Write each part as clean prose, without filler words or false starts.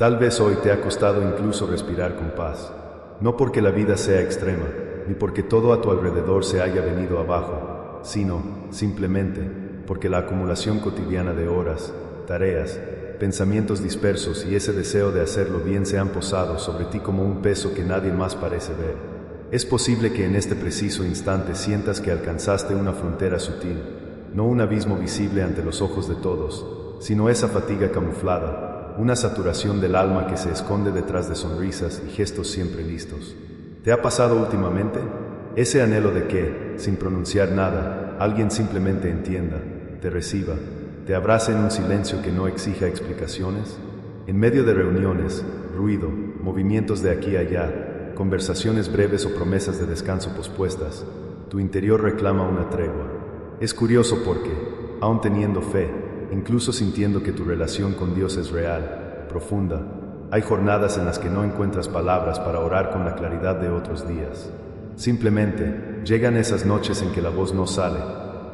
Tal vez hoy te ha costado incluso respirar con paz. No porque la vida sea extrema, ni porque todo a tu alrededor se haya venido abajo, sino, simplemente, porque la acumulación cotidiana de horas, tareas, pensamientos dispersos y ese deseo de hacerlo bien se han posado sobre ti como un peso que nadie más parece ver. Es posible que en este preciso instante sientas que alcanzaste una frontera sutil, no un abismo visible ante los ojos de todos, sino esa fatiga camuflada, una saturación del alma que se esconde detrás de sonrisas y gestos siempre listos. ¿Te ha pasado últimamente? Ese anhelo de que, sin pronunciar nada, alguien simplemente entienda, te reciba, te abrace en un silencio que no exija explicaciones. En medio de reuniones, ruido, movimientos de aquí a allá, conversaciones breves o promesas de descanso pospuestas, tu interior reclama una tregua. Es curioso porque, aun teniendo fe, incluso sintiendo que tu relación con Dios es real, profunda, hay jornadas en las que no encuentras palabras para orar con la claridad de otros días. Simplemente, llegan esas noches en que la voz no sale,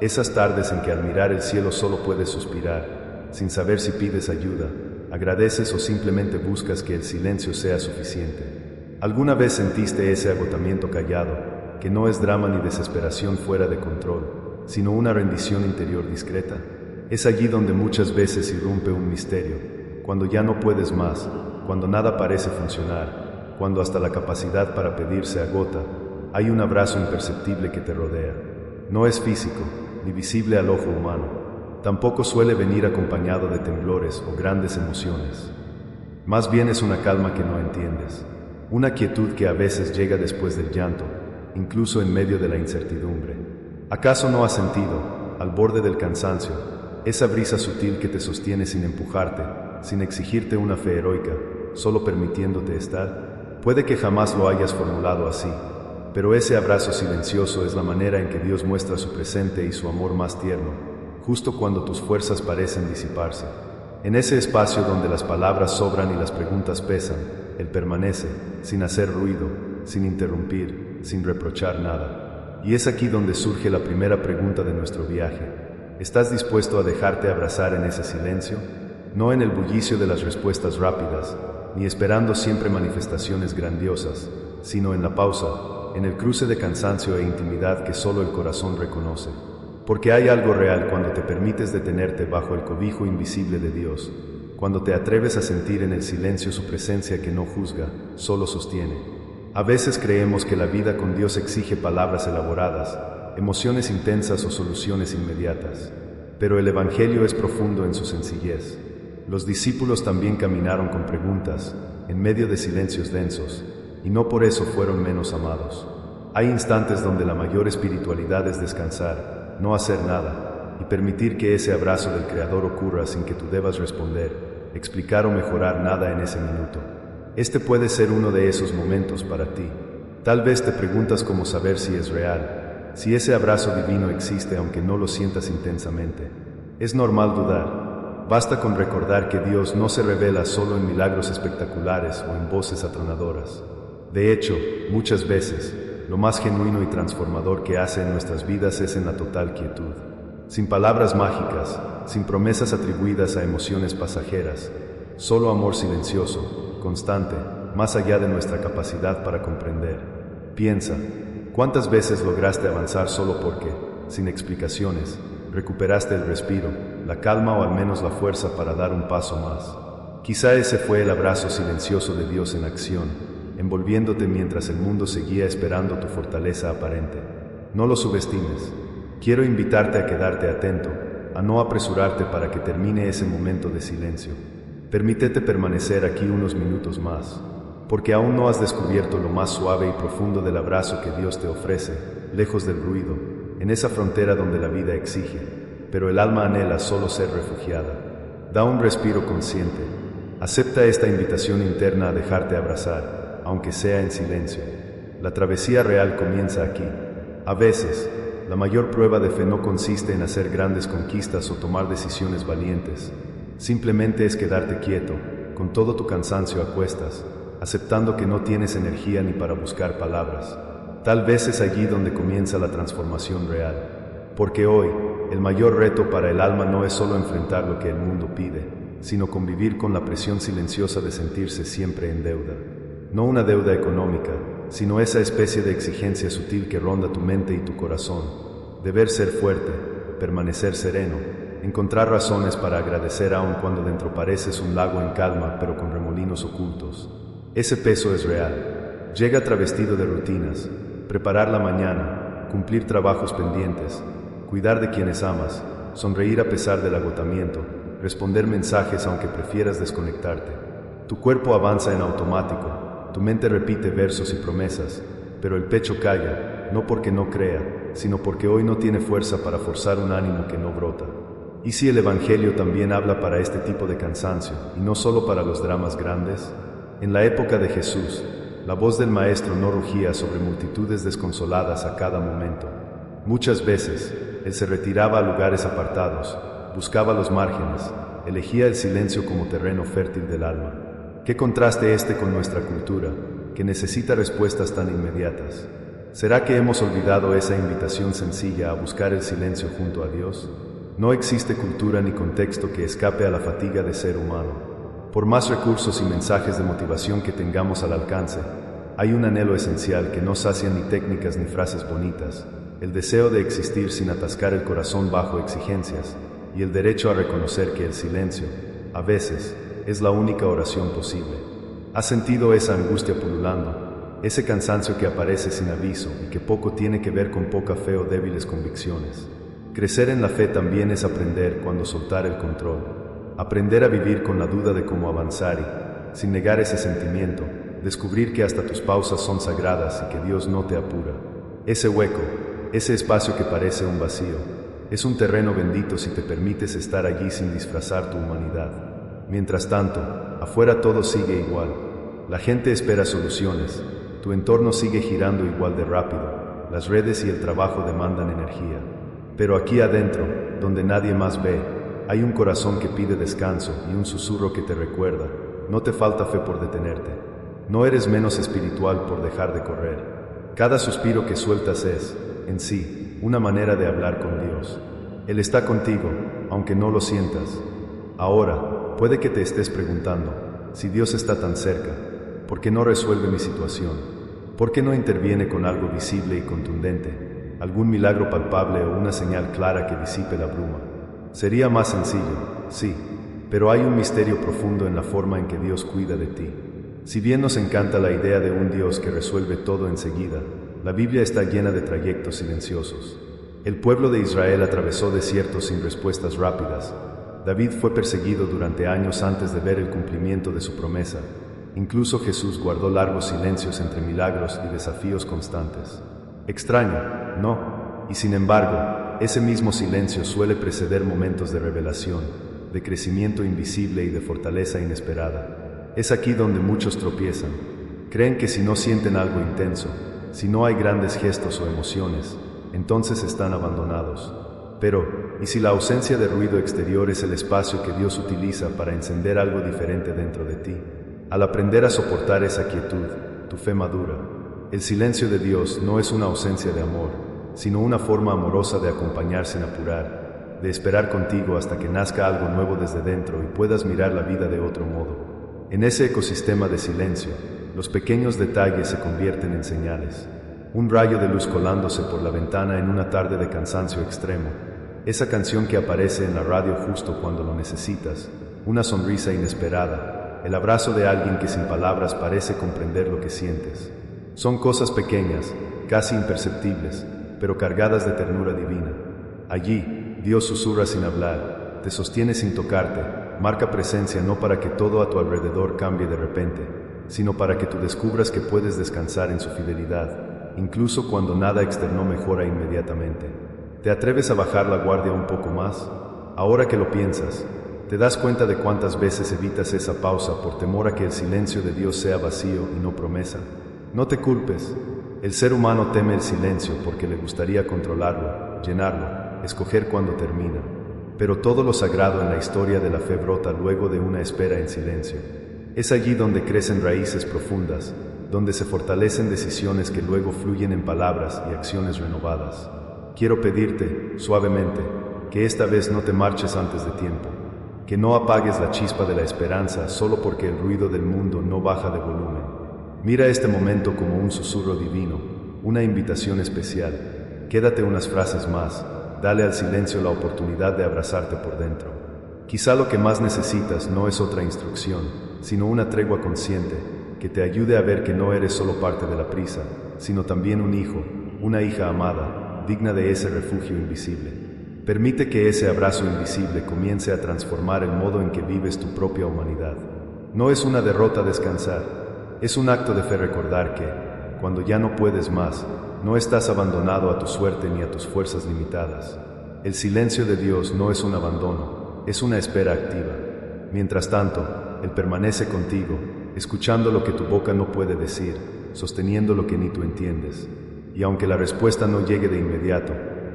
esas tardes en que al mirar el cielo solo puedes suspirar, sin saber si pides ayuda, agradeces o simplemente buscas que el silencio sea suficiente. ¿Alguna vez sentiste ese agotamiento callado, que no es drama ni desesperación fuera de control, sino una rendición interior discreta? Es allí donde muchas veces irrumpe un misterio, cuando ya no puedes más, cuando nada parece funcionar, cuando hasta la capacidad para pedir se agota, hay un abrazo imperceptible que te rodea. No es físico, ni visible al ojo humano. Tampoco suele venir acompañado de temblores o grandes emociones. Más bien es una calma que no entiendes, una quietud que a veces llega después del llanto, incluso en medio de la incertidumbre. ¿Acaso no has sentido, al borde del cansancio, esa brisa sutil que te sostiene sin empujarte, sin exigirte una fe heroica, solo permitiéndote estar? Puede que jamás lo hayas formulado así, pero ese abrazo silencioso es la manera en que Dios muestra su presente y su amor más tierno, justo cuando tus fuerzas parecen disiparse. En ese espacio donde las palabras sobran y las preguntas pesan, Él permanece, sin hacer ruido, sin interrumpir, sin reprochar nada. Y es aquí donde surge la primera pregunta de nuestro viaje. ¿Estás dispuesto a dejarte abrazar en ese silencio? No en el bullicio de las respuestas rápidas, ni esperando siempre manifestaciones grandiosas, sino en la pausa, en el cruce de cansancio e intimidad que solo el corazón reconoce. Porque hay algo real cuando te permites detenerte bajo el cobijo invisible de Dios, cuando te atreves a sentir en el silencio su presencia que no juzga, solo sostiene. A veces creemos que la vida con Dios exige palabras elaboradas, emociones intensas o soluciones inmediatas. Pero el Evangelio es profundo en su sencillez. Los discípulos también caminaron con preguntas, en medio de silencios densos, y no por eso fueron menos amados. Hay instantes donde la mayor espiritualidad es descansar, no hacer nada, y permitir que ese abrazo del Creador ocurra sin que tú debas responder, explicar o mejorar nada en ese minuto. Este puede ser uno de esos momentos para ti. Tal vez te preguntas cómo saber si es real, si ese abrazo divino existe aunque no lo sientas intensamente. Es normal dudar. Basta con recordar que Dios no se revela solo en milagros espectaculares o en voces atronadoras. De hecho, muchas veces, lo más genuino y transformador que hace en nuestras vidas es en la total quietud. Sin palabras mágicas, sin promesas atribuidas a emociones pasajeras, solo amor silencioso, constante, más allá de nuestra capacidad para comprender. Piensa, ¿cuántas veces lograste avanzar solo porque, sin explicaciones, recuperaste el respiro, la calma o al menos la fuerza para dar un paso más? Quizá ese fue el abrazo silencioso de Dios en acción, envolviéndote mientras el mundo seguía esperando tu fortaleza aparente. No lo subestimes. Quiero invitarte a quedarte atento, a no apresurarte para que termine ese momento de silencio. Permítete permanecer aquí unos minutos más, porque aún no has descubierto lo más suave y profundo del abrazo que Dios te ofrece, lejos del ruido, en esa frontera donde la vida exige, pero el alma anhela solo ser refugiada. Da un respiro consciente. Acepta esta invitación interna a dejarte abrazar, aunque sea en silencio. La travesía real comienza aquí. A veces, la mayor prueba de fe no consiste en hacer grandes conquistas o tomar decisiones valientes. Simplemente es quedarte quieto, con todo tu cansancio a cuestas, aceptando que no tienes energía ni para buscar palabras. Tal vez es allí donde comienza la transformación real. Porque hoy, el mayor reto para el alma no es solo enfrentar lo que el mundo pide, sino convivir con la presión silenciosa de sentirse siempre en deuda. No una deuda económica, sino esa especie de exigencia sutil que ronda tu mente y tu corazón. Deber ser fuerte, permanecer sereno, encontrar razones para agradecer aun cuando dentro pareces un lago en calma pero con remolinos ocultos. Ese peso es real. Llega travestido de rutinas, preparar la mañana, cumplir trabajos pendientes, cuidar de quienes amas, sonreír a pesar del agotamiento, responder mensajes aunque prefieras desconectarte. Tu cuerpo avanza en automático, tu mente repite versos y promesas, pero el pecho calla, no porque no crea, sino porque hoy no tiene fuerza para forzar un ánimo que no brota. ¿Y si el Evangelio también habla para este tipo de cansancio, y no solo para los dramas grandes? En la época de Jesús, la voz del Maestro no rugía sobre multitudes desconsoladas a cada momento. Muchas veces, Él se retiraba a lugares apartados, buscaba los márgenes, elegía el silencio como terreno fértil del alma. ¿Qué contraste este con nuestra cultura, que necesita respuestas tan inmediatas? ¿Será que hemos olvidado esa invitación sencilla a buscar el silencio junto a Dios? No existe cultura ni contexto que escape a la fatiga de ser humano. Por más recursos y mensajes de motivación que tengamos al alcance, hay un anhelo esencial que no sacia ni técnicas ni frases bonitas, el deseo de existir sin atascar el corazón bajo exigencias, y el derecho a reconocer que el silencio, a veces, es la única oración posible. ¿Has sentido esa angustia pululando, ese cansancio que aparece sin aviso y que poco tiene que ver con poca fe o débiles convicciones? Crecer en la fe también es aprender cuándo soltar el control, aprender a vivir con la duda de cómo avanzar y, sin negar ese sentimiento, descubrir que hasta tus pausas son sagradas y que Dios no te apura. Ese hueco, ese espacio que parece un vacío, es un terreno bendito si te permites estar allí sin disfrazar tu humanidad. Mientras tanto, afuera todo sigue igual. La gente espera soluciones, tu entorno sigue girando igual de rápido, las redes y el trabajo demandan energía. Pero aquí adentro, donde nadie más ve, hay un corazón que pide descanso y un susurro que te recuerda, no te falta fe por detenerte. No eres menos espiritual por dejar de correr. Cada suspiro que sueltas es, en sí, una manera de hablar con Dios. Él está contigo, aunque no lo sientas. Ahora, puede que te estés preguntando, si Dios está tan cerca, ¿por qué no resuelve mi situación? ¿Por qué no interviene con algo visible y contundente? ¿Algún milagro palpable o una señal clara que disipe la bruma? Sería más sencillo, sí, pero hay un misterio profundo en la forma en que Dios cuida de ti. Si bien nos encanta la idea de un Dios que resuelve todo enseguida, la Biblia está llena de trayectos silenciosos. El pueblo de Israel atravesó desiertos sin respuestas rápidas. David fue perseguido durante años antes de ver el cumplimiento de su promesa. Incluso Jesús guardó largos silencios entre milagros y desafíos constantes. Extraño, ¿no? Y sin embargo, ese mismo silencio suele preceder momentos de revelación, de crecimiento invisible y de fortaleza inesperada. Es aquí donde muchos tropiezan. Creen que si no sienten algo intenso, si no hay grandes gestos o emociones, entonces están abandonados. Pero, ¿y si la ausencia de ruido exterior es el espacio que Dios utiliza para encender algo diferente dentro de ti? Al aprender a soportar esa quietud, tu fe madura. El silencio de Dios no es una ausencia de amor, sino una forma amorosa de acompañar sin apurar, de esperar contigo hasta que nazca algo nuevo desde dentro y puedas mirar la vida de otro modo. En ese ecosistema de silencio, los pequeños detalles se convierten en señales. Un rayo de luz colándose por la ventana en una tarde de cansancio extremo, esa canción que aparece en la radio justo cuando lo necesitas, una sonrisa inesperada, el abrazo de alguien que sin palabras parece comprender lo que sientes. Son cosas pequeñas, casi imperceptibles, pero cargadas de ternura divina. Allí, Dios susurra sin hablar, te sostiene sin tocarte, marca presencia no para que todo a tu alrededor cambie de repente, sino para que tú descubras que puedes descansar en su fidelidad, incluso cuando nada externo mejora inmediatamente. ¿Te atreves a bajar la guardia un poco más? Ahora que lo piensas, ¿te das cuenta de cuántas veces evitas esa pausa por temor a que el silencio de Dios sea vacío y no promesa? No te culpes. El ser humano teme el silencio porque le gustaría controlarlo, llenarlo, escoger cuándo termina. Pero todo lo sagrado en la historia de la fe brota luego de una espera en silencio. Es allí donde crecen raíces profundas, donde se fortalecen decisiones que luego fluyen en palabras y acciones renovadas. Quiero pedirte, suavemente, que esta vez no te marches antes de tiempo. que no apagues la chispa de la esperanza solo porque el ruido del mundo no baja de volumen. Mira este momento como un susurro divino, una invitación especial. Quédate unas frases más, dale al silencio la oportunidad de abrazarte por dentro. Quizá lo que más necesitas no es otra instrucción, sino una tregua consciente que te ayude a ver que no eres solo parte de la prisa, sino también un hijo, una hija amada, digna de ese refugio invisible. Permite que ese abrazo invisible comience a transformar el modo en que vives tu propia humanidad. No es una derrota descansar, es un acto de fe recordar que, cuando ya no puedes más, no estás abandonado a tu suerte ni a tus fuerzas limitadas. El silencio de Dios no es un abandono, es una espera activa. Mientras tanto, Él permanece contigo, escuchando lo que tu boca no puede decir, sosteniendo lo que ni tú entiendes. Y aunque la respuesta no llegue de inmediato,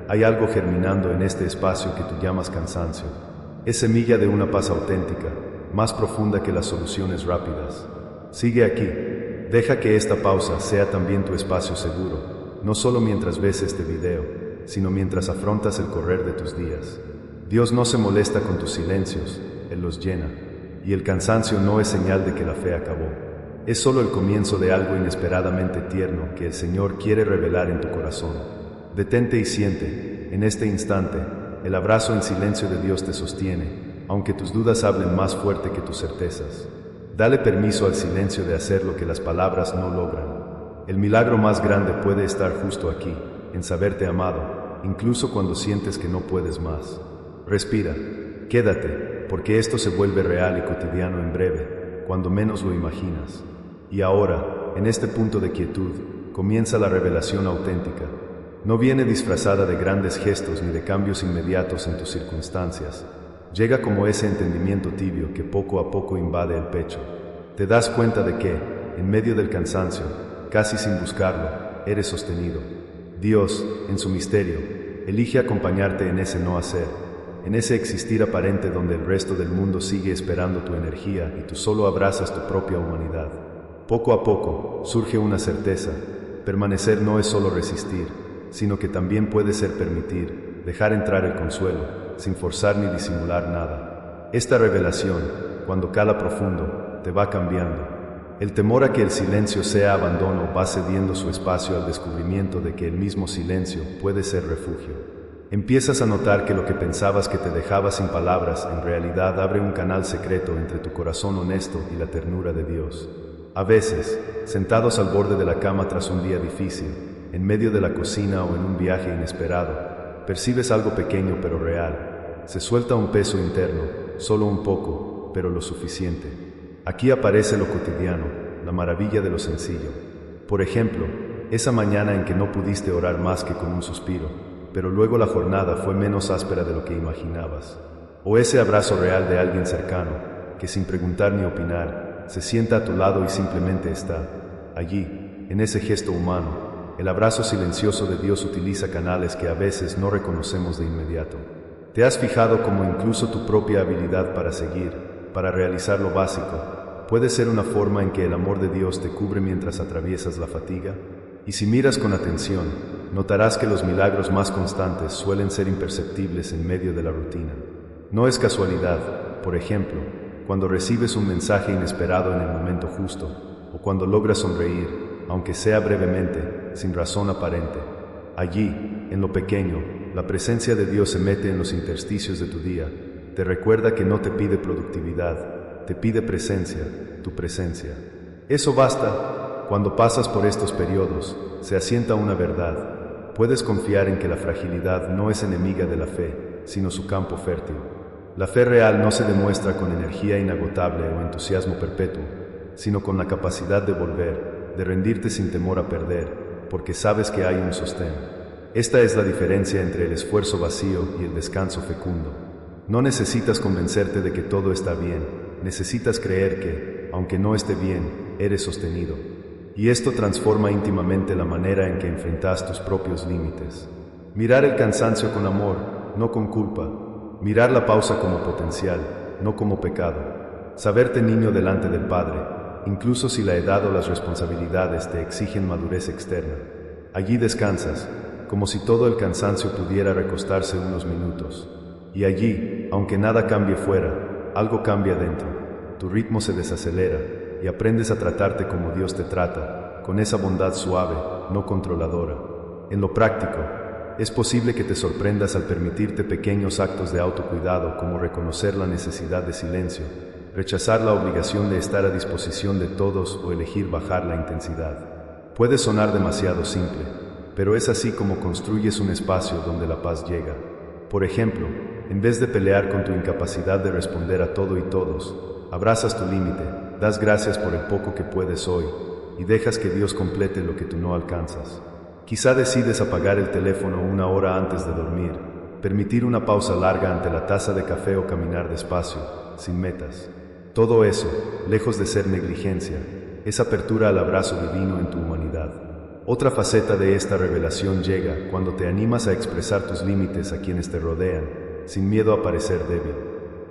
hay algo germinando en este espacio que tú llamas cansancio. Es semilla de una paz auténtica, más profunda que las soluciones rápidas. Sigue aquí, deja que esta pausa sea también tu espacio seguro, no solo mientras ves este video, sino mientras afrontas el correr de tus días. Dios no se molesta con tus silencios, Él los llena, y el cansancio no es señal de que la fe acabó. Es solo el comienzo de algo inesperadamente tierno que el Señor quiere revelar en tu corazón. Detente y siente, en este instante, el abrazo en silencio de Dios te sostiene, aunque tus dudas hablen más fuerte que tus certezas. Dale permiso al silencio de hacer lo que las palabras no logran. El milagro más grande puede estar justo aquí, en saberte amado, incluso cuando sientes que no puedes más. Respira, quédate, porque esto se vuelve real y cotidiano en breve, cuando menos lo imaginas. Y ahora, en este punto de quietud, comienza la revelación auténtica. No viene disfrazada de grandes gestos ni de cambios inmediatos en tus circunstancias. Llega como ese entendimiento tibio que poco a poco invade el pecho. Te das cuenta de que, en medio del cansancio, casi sin buscarlo, eres sostenido. Dios, en su misterio, elige acompañarte en ese no hacer, en ese existir aparente donde el resto del mundo sigue esperando tu energía y tú solo abrazas tu propia humanidad. Poco a poco, surge una certeza: permanecer no es solo resistir, sino que también puede ser permitir, dejar entrar el consuelo, sin forzar ni disimular nada. Esta revelación, cuando cala profundo, te va cambiando. El temor a que el silencio sea abandono va cediendo su espacio al descubrimiento de que el mismo silencio puede ser refugio. Empiezas a notar que lo que pensabas que te dejaba sin palabras, en realidad abre un canal secreto entre tu corazón honesto y la ternura de Dios. A veces, sentados al borde de la cama tras un día difícil, en medio de la cocina o en un viaje inesperado, percibes algo pequeño pero real. Se suelta un peso interno, solo un poco, pero lo suficiente. Aquí aparece lo cotidiano, la maravilla de lo sencillo. Por ejemplo, esa mañana en que no pudiste orar más que con un suspiro, pero luego la jornada fue menos áspera de lo que imaginabas. O ese abrazo real de alguien cercano, que sin preguntar ni opinar, se sienta a tu lado y simplemente está allí, en ese gesto humano. El abrazo silencioso de Dios utiliza canales que a veces no reconocemos de inmediato. ¿Te has fijado cómo incluso tu propia habilidad para seguir, para realizar lo básico, puede ser una forma en que el amor de Dios te cubre mientras atraviesas la fatiga? Y si miras con atención, notarás que los milagros más constantes suelen ser imperceptibles en medio de la rutina. No es casualidad, por ejemplo, cuando recibes un mensaje inesperado en el momento justo, o cuando logras sonreír, aunque sea brevemente, sin razón aparente. Allí, en lo pequeño, la presencia de Dios se mete en los intersticios de tu día, te recuerda que no te pide productividad, te pide presencia, tu presencia. Eso basta. Cuando pasas por estos periodos, se asienta una verdad. Puedes confiar en que la fragilidad no es enemiga de la fe, sino su campo fértil. La fe real no se demuestra con energía inagotable o entusiasmo perpetuo, sino con la capacidad de volver, de rendirte sin temor a perder, porque sabes que hay un sostén. Esta es la diferencia entre el esfuerzo vacío y el descanso fecundo. No necesitas convencerte de que todo está bien, necesitas creer que, aunque no esté bien, eres sostenido. Y esto transforma íntimamente la manera en que enfrentas tus propios límites. Mirar el cansancio con amor, no con culpa. Mirar la pausa como potencial, no como pecado. Saberte niño delante del Padre, incluso si la edad o las responsabilidades te exigen madurez externa. Allí descansas, como si todo el cansancio pudiera recostarse unos minutos. Y allí, aunque nada cambie fuera, algo cambia dentro. Tu ritmo se desacelera y aprendes a tratarte como Dios te trata, con esa bondad suave, no controladora. En lo práctico, es posible que te sorprendas al permitirte pequeños actos de autocuidado como reconocer la necesidad de silencio, rechazar la obligación de estar a disposición de todos o elegir bajar la intensidad. Puede sonar demasiado simple, pero es así como construyes un espacio donde la paz llega. Por ejemplo, en vez de pelear con tu incapacidad de responder a todo y todos, abrazas tu límite, das gracias por el poco que puedes hoy y dejas que Dios complete lo que tú no alcanzas. Quizá decides apagar el teléfono una hora antes de dormir, permitir una pausa larga ante la taza de café o caminar despacio, sin metas. Todo eso, lejos de ser negligencia, es apertura al abrazo divino en tu humanidad. Otra faceta de esta revelación llega cuando te animas a expresar tus límites a quienes te rodean, sin miedo a parecer débil.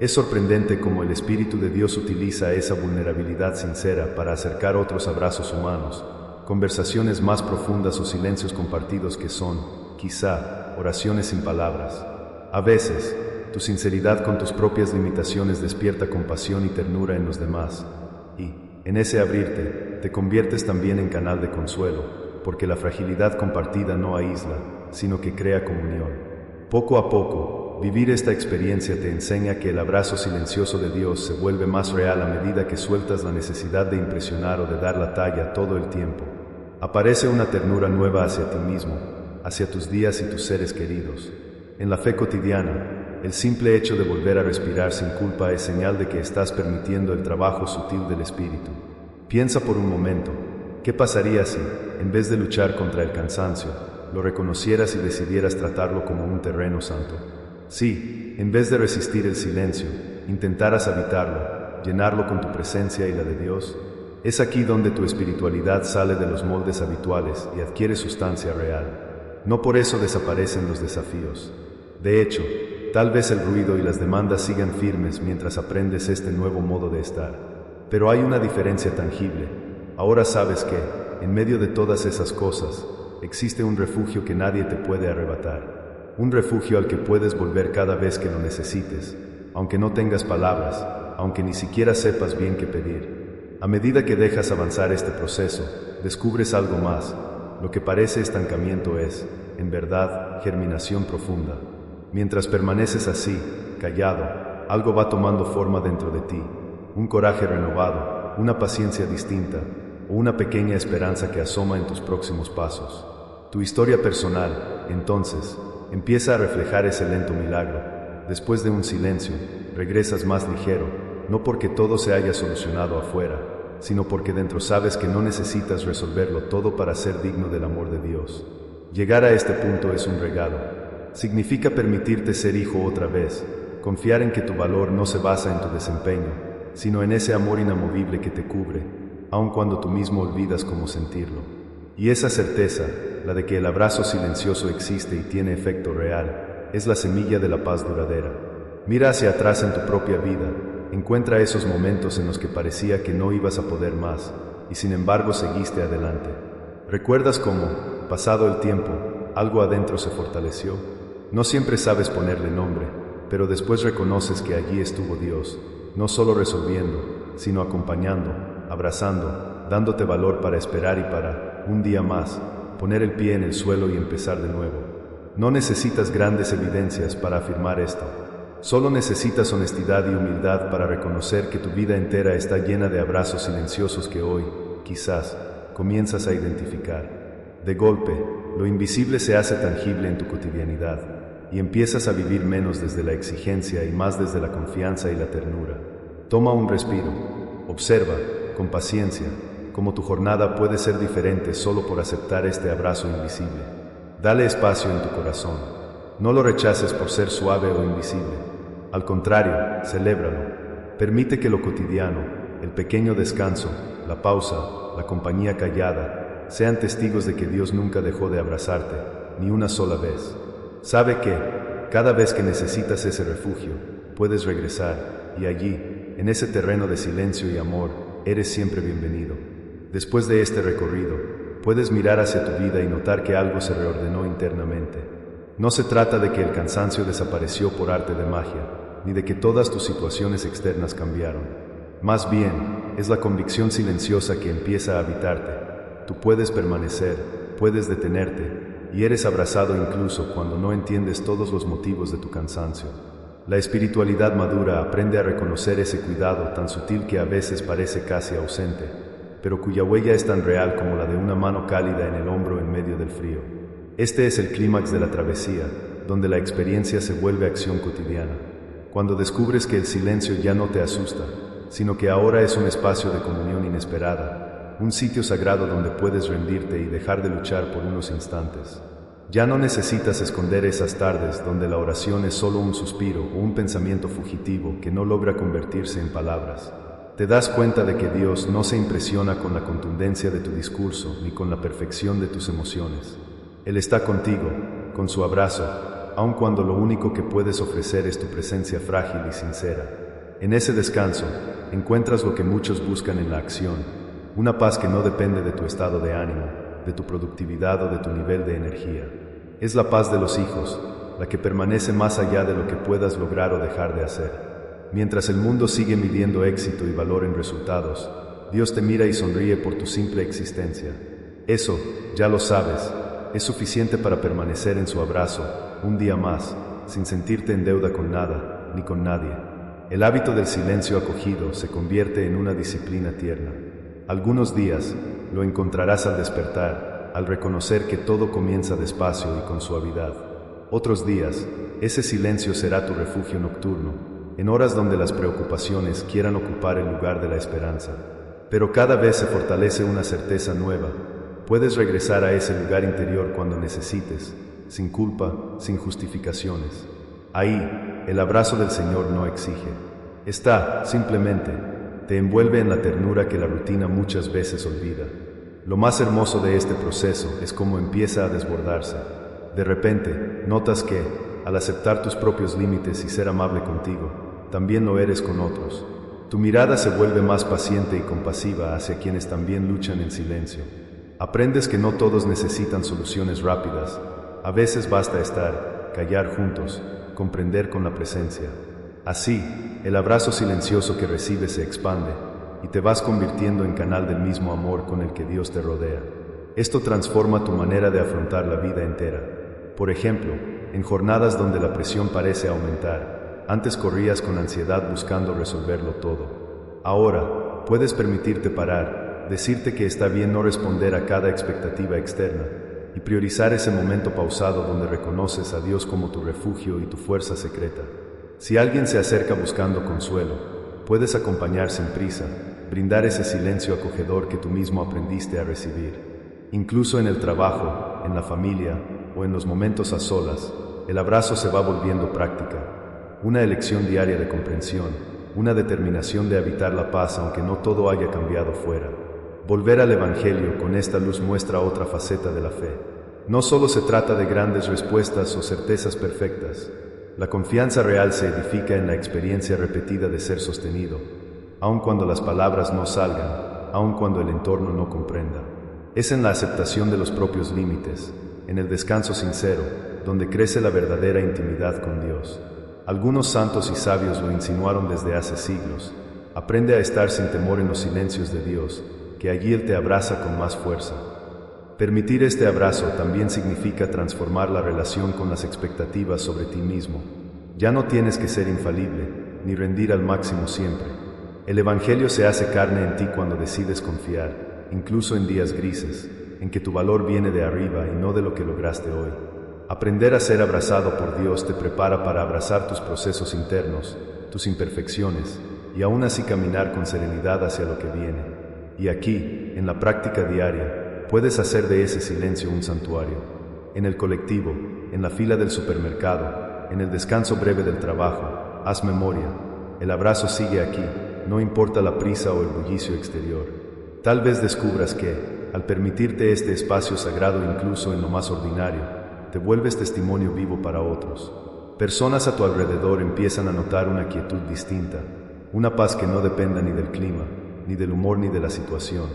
Es sorprendente cómo el Espíritu de Dios utiliza esa vulnerabilidad sincera para acercar otros abrazos humanos, conversaciones más profundas o silencios compartidos que son, quizá, oraciones sin palabras. A veces, tu sinceridad con tus propias limitaciones despierta compasión y ternura en los demás, y, en ese abrirte, te conviertes también en canal de consuelo, porque la fragilidad compartida no aísla, sino que crea comunión. Poco a poco, vivir esta experiencia te enseña que el abrazo silencioso de Dios se vuelve más real a medida que sueltas la necesidad de impresionar o de dar la talla todo el tiempo. Aparece una ternura nueva hacia ti mismo, hacia tus días y tus seres queridos. En la fe cotidiana, el simple hecho de volver a respirar sin culpa es señal de que estás permitiendo el trabajo sutil del espíritu. Piensa por un momento, ¿qué pasaría si, en vez de luchar contra el cansancio, lo reconocieras y decidieras tratarlo como un terreno santo? Si, en vez de resistir el silencio, intentaras habitarlo, llenarlo con tu presencia y la de Dios, es aquí donde tu espiritualidad sale de los moldes habituales y adquiere sustancia real. No por eso desaparecen los desafíos. De hecho, tal vez el ruido y las demandas sigan firmes mientras aprendes este nuevo modo de estar. Pero hay una diferencia tangible. Ahora sabes que, en medio de todas esas cosas, existe un refugio que nadie te puede arrebatar. Un refugio al que puedes volver cada vez que lo necesites, aunque no tengas palabras, aunque ni siquiera sepas bien qué pedir. A medida que dejas avanzar este proceso, descubres algo más. Lo que parece estancamiento es, en verdad, germinación profunda. Mientras permaneces así, callado, algo va tomando forma dentro de ti. Un coraje renovado, una paciencia distinta, o una pequeña esperanza que asoma en tus próximos pasos. Tu historia personal, entonces, empieza a reflejar ese lento milagro. Después de un silencio, regresas más ligero, no porque todo se haya solucionado afuera, sino porque dentro sabes que no necesitas resolverlo todo para ser digno del amor de Dios. Llegar a este punto es un regalo. Significa permitirte ser hijo otra vez, confiar en que tu valor no se basa en tu desempeño, sino en ese amor inamovible que te cubre, aun cuando tú mismo olvidas cómo sentirlo. Y esa certeza, la de que el abrazo silencioso existe y tiene efecto real, es la semilla de la paz duradera. Mira hacia atrás en tu propia vida, encuentra esos momentos en los que parecía que no ibas a poder más, y sin embargo seguiste adelante. ¿Recuerdas cómo, pasado el tiempo, algo adentro se fortaleció? No siempre sabes ponerle nombre, pero después reconoces que allí estuvo Dios, no solo resolviendo, sino acompañando, abrazando, dándote valor para esperar y para, un día más, poner el pie en el suelo y empezar de nuevo. No necesitas grandes evidencias para afirmar esto. Solo necesitas honestidad y humildad para reconocer que tu vida entera está llena de abrazos silenciosos que hoy, quizás, comienzas a identificar. De golpe, lo invisible se hace tangible en tu cotidianidad, y empiezas a vivir menos desde la exigencia y más desde la confianza y la ternura. Toma un respiro, observa, con paciencia, cómo tu jornada puede ser diferente solo por aceptar este abrazo invisible. Dale espacio en tu corazón. No lo rechaces por ser suave o invisible. Al contrario, celébralo. Permite que lo cotidiano, el pequeño descanso, la pausa, la compañía callada, sean testigos de que Dios nunca dejó de abrazarte, ni una sola vez. Sabe que, cada vez que necesitas ese refugio, puedes regresar, y allí, en ese terreno de silencio y amor, eres siempre bienvenido. Después de este recorrido, puedes mirar hacia tu vida y notar que algo se reordenó internamente. No se trata de que el cansancio desapareció por arte de magia, ni de que todas tus situaciones externas cambiaron. Más bien, es la convicción silenciosa que empieza a habitarte. Tú puedes permanecer, puedes detenerte, y eres abrazado incluso cuando no entiendes todos los motivos de tu cansancio. La espiritualidad madura aprende a reconocer ese cuidado tan sutil que a veces parece casi ausente, pero cuya huella es tan real como la de una mano cálida en el hombro en medio del frío. Este es el clímax de la travesía, donde la experiencia se vuelve acción cotidiana. Cuando descubres que el silencio ya no te asusta, sino que ahora es un espacio de comunión inesperada, un sitio sagrado donde puedes rendirte y dejar de luchar por unos instantes. Ya no necesitas esconder esas tardes donde la oración es solo un suspiro o un pensamiento fugitivo que no logra convertirse en palabras. Te das cuenta de que Dios no se impresiona con la contundencia de tu discurso ni con la perfección de tus emociones. Él está contigo, con su abrazo, aun cuando lo único que puedes ofrecer es tu presencia frágil y sincera. En ese descanso, encuentras lo que muchos buscan en la acción, una paz que no depende de tu estado de ánimo, de tu productividad o de tu nivel de energía. Es la paz de los hijos, la que permanece más allá de lo que puedas lograr o dejar de hacer. Mientras el mundo sigue midiendo éxito y valor en resultados, Dios te mira y sonríe por tu simple existencia. Eso, ya lo sabes, es suficiente para permanecer en su abrazo un día más, sin sentirte en deuda con nada, ni con nadie. El hábito del silencio acogido se convierte en una disciplina tierna. Algunos días lo encontrarás al despertar, al reconocer que todo comienza despacio y con suavidad. Otros días, ese silencio será tu refugio nocturno, en horas donde las preocupaciones quieran ocupar el lugar de la esperanza. Pero cada vez se fortalece una certeza nueva. Puedes regresar a ese lugar interior cuando necesites, sin culpa, sin justificaciones. Ahí, el abrazo del Señor no exige. Está, simplemente, te envuelve en la ternura que la rutina muchas veces olvida. Lo más hermoso de este proceso es cómo empieza a desbordarse. De repente, notas que, al aceptar tus propios límites y ser amable contigo, también lo eres con otros. Tu mirada se vuelve más paciente y compasiva hacia quienes también luchan en silencio. Aprendes que no todos necesitan soluciones rápidas. A veces basta estar, callar juntos, comprender con la presencia. Así, el abrazo silencioso que recibes se expande y te vas convirtiendo en canal del mismo amor con el que Dios te rodea. Esto transforma tu manera de afrontar la vida entera. Por ejemplo, en jornadas donde la presión parece aumentar, antes corrías con ansiedad buscando resolverlo todo. Ahora, puedes permitirte parar, decirte que está bien no responder a cada expectativa externa y priorizar ese momento pausado donde reconoces a Dios como tu refugio y tu fuerza secreta. Si alguien se acerca buscando consuelo, puedes acompañar sin prisa, brindar ese silencio acogedor que tú mismo aprendiste a recibir. Incluso en el trabajo, en la familia o en los momentos a solas, el abrazo se va volviendo práctica, una elección diaria de comprensión, una determinación de habitar la paz aunque no todo haya cambiado fuera. Volver al Evangelio con esta luz muestra otra faceta de la fe. No solo se trata de grandes respuestas o certezas perfectas. La confianza real se edifica en la experiencia repetida de ser sostenido, aun cuando las palabras no salgan, aun cuando el entorno no comprenda. Es en la aceptación de los propios límites, en el descanso sincero, donde crece la verdadera intimidad con Dios. Algunos santos y sabios lo insinuaron desde hace siglos. Aprende a estar sin temor en los silencios de Dios, que allí Él te abraza con más fuerza. Permitir este abrazo también significa transformar la relación con las expectativas sobre ti mismo. Ya no tienes que ser infalible, ni rendir al máximo siempre. El Evangelio se hace carne en ti cuando decides confiar, incluso en días grises, en que tu valor viene de arriba y no de lo que lograste hoy. Aprender a ser abrazado por Dios te prepara para abrazar tus procesos internos, tus imperfecciones, y aún así caminar con serenidad hacia lo que viene. Y aquí, en la práctica diaria, puedes hacer de ese silencio un santuario. En el colectivo, en la fila del supermercado, en el descanso breve del trabajo, haz memoria. El abrazo sigue aquí, no importa la prisa o el bullicio exterior. Tal vez descubras que, al permitirte este espacio sagrado incluso en lo más ordinario, te vuelves testimonio vivo para otros. Personas a tu alrededor empiezan a notar una quietud distinta, una paz que no dependa ni del clima, ni del humor ni de la situación.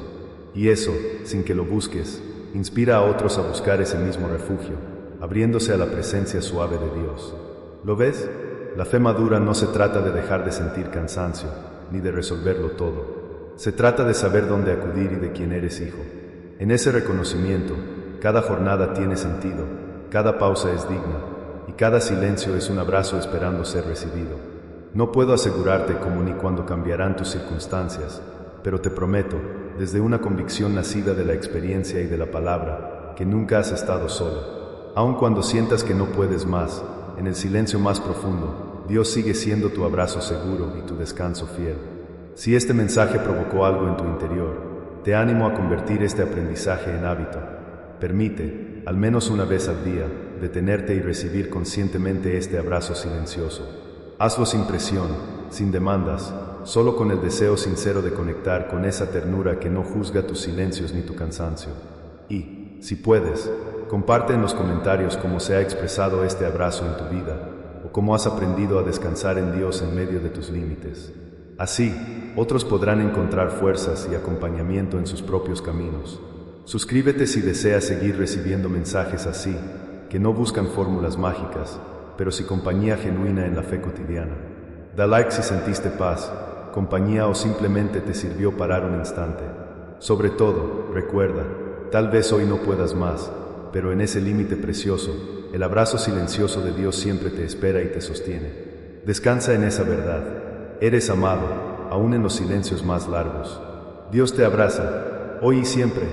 Y eso, sin que lo busques, inspira a otros a buscar ese mismo refugio, abriéndose a la presencia suave de Dios. ¿Lo ves? la fe madura no se trata de dejar de sentir cansancio, ni de resolverlo todo. Se trata de saber dónde acudir y de quién eres hijo. En ese reconocimiento, cada jornada tiene sentido, cada pausa es digna, y cada silencio es un abrazo esperando ser recibido. No puedo asegurarte cómo ni cuándo cambiarán tus circunstancias, pero te prometo, desde una convicción nacida de la experiencia y de la palabra, que nunca has estado solo. Aun cuando sientas que no puedes más, en el silencio más profundo, Dios sigue siendo tu abrazo seguro y tu descanso fiel. Si este mensaje provocó algo en tu interior, te animo a convertir este aprendizaje en hábito. Permite, al menos una vez al día, detenerte y recibir conscientemente este abrazo silencioso. Hazlo sin presión, sin demandas, solo con el deseo sincero de conectar con esa ternura que no juzga tus silencios ni tu cansancio. Y, si puedes, comparte en los comentarios cómo se ha expresado este abrazo en tu vida, o cómo has aprendido a descansar en Dios en medio de tus límites. Así, otros podrán encontrar fuerzas y acompañamiento en sus propios caminos. Suscríbete si deseas seguir recibiendo mensajes así, que no buscan fórmulas mágicas, pero sí compañía genuina en la fe cotidiana. Da like si sentiste paz, compañía o simplemente te sirvió parar un instante. Sobre todo, recuerda, tal vez hoy no puedas más, pero en ese límite precioso, el abrazo silencioso de Dios siempre te espera y te sostiene. Descansa en esa verdad. Eres amado, aún en los silencios más largos. Dios te abraza, hoy y siempre.